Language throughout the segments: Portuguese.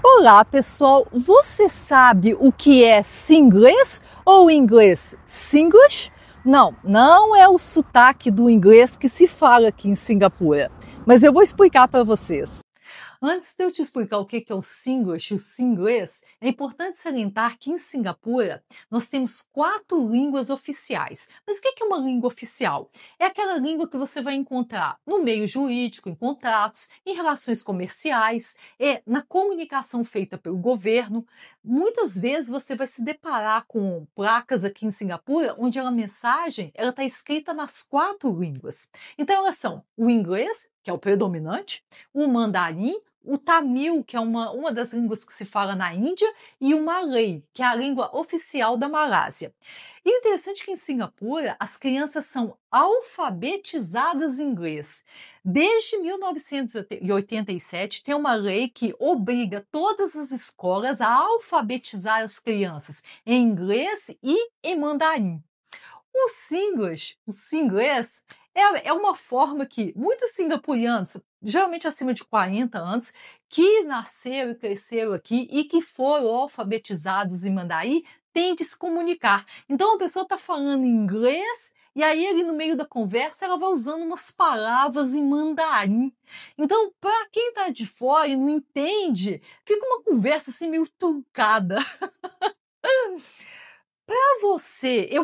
Olá, pessoal! Você sabe o que é Singlish ou inglês Singlish? Não é o sotaque do inglês que se fala aqui em Singapura, mas eu vou explicar para vocês. Antes de eu te explicar o que é o Singlish e o Singlês, é importante salientar que em Singapura nós temos 4 línguas oficiais. Mas o que é uma língua oficial? É aquela língua que você vai encontrar no meio jurídico, em contratos, em relações comerciais, na comunicação feita pelo governo. Muitas vezes você vai se deparar com placas aqui em Singapura onde a mensagem está escrita nas 4 línguas. Então elas são o inglês, que é o predominante, o mandarim, o tamil, que é uma das línguas que se fala na Índia, e o malay, que é a língua oficial da Malásia. E o interessante é que em Singapura as crianças são alfabetizadas em inglês. Desde 1987 tem uma lei que obriga todas as escolas a alfabetizar as crianças em inglês e em mandarim. O Singlish é uma forma que muitos singapurianos, geralmente acima de 40 anos, que nasceram e cresceram aqui e que foram alfabetizados em mandarim, têm de se comunicar. Então a pessoa está falando inglês e aí ali no meio da conversa ela vai usando umas palavras em mandarim. Então, para quem está de fora e não entende, fica uma conversa assim meio truncada. Para você, eu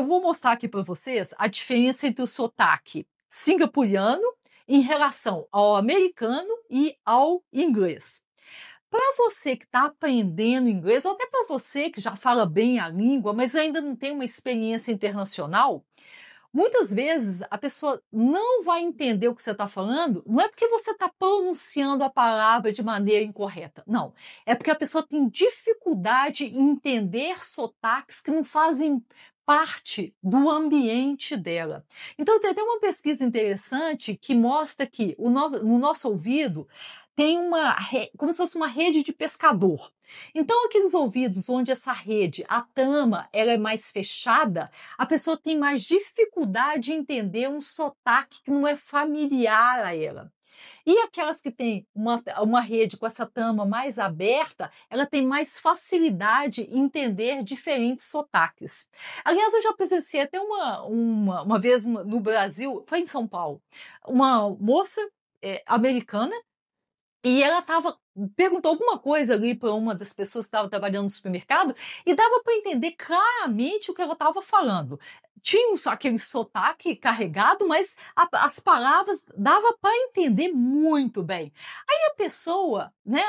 vou mostrar aqui para vocês a diferença entre o sotaque singapuriano em relação ao americano e ao inglês. Para você que está aprendendo inglês, ou até para você que já fala bem a língua, mas ainda não tem uma experiência internacional, muitas vezes a pessoa não vai entender o que você está falando, não é porque você está pronunciando a palavra de maneira incorreta, não. É porque a pessoa tem dificuldade em entender sotaques que não fazem parte do ambiente dela. Então tem até uma pesquisa interessante que mostra que no nosso ouvido tem como se fosse uma rede de pescador. Então aqueles ouvidos onde essa rede, a tama, ela é mais fechada, a pessoa tem mais dificuldade em entender um sotaque que não é familiar a ela. E aquelas que têm uma rede com essa tama mais aberta, ela tem mais facilidade em entender diferentes sotaques. Aliás, eu já presenciei até uma vez no Brasil, foi em São Paulo, uma moça americana, e ela perguntou alguma coisa ali para uma das pessoas que estava trabalhando no supermercado e dava para entender claramente o que ela estava falando. Tinha só aquele sotaque carregado, mas as palavras dava para entender muito bem. Aí a pessoa, né,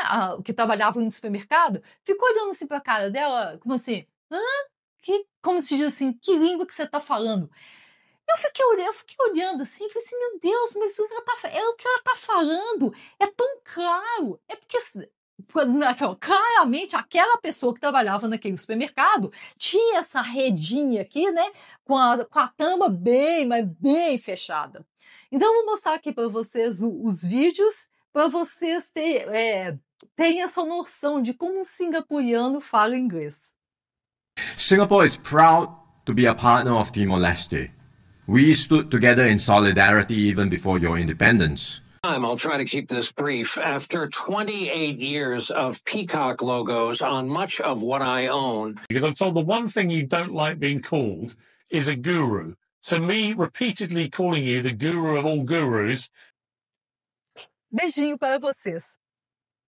que trabalhava no supermercado, ficou olhando assim para a cara dela, como assim, como se diz assim, que língua que você está falando? Eu fiquei olhando assim, falei assim, meu Deus, mas o que ela tá falando é tão claro. É porque claramente aquela pessoa que trabalhava naquele supermercado tinha essa redinha aqui, né, com a tamba bem, mas bem fechada. Então eu vou mostrar aqui para vocês os vídeos, para vocês terem essa noção de como um singapuriano fala inglês. Singapore is proud to be a partner of Timor-Leste. We stood together in solidarity even before your independence. I'll try to keep this brief. After 28 years of peacock logos on much of what I own. Because I'm told the one thing you don't like being called is a guru. So me repeatedly calling you the guru of all gurus. Beijinho para vocês.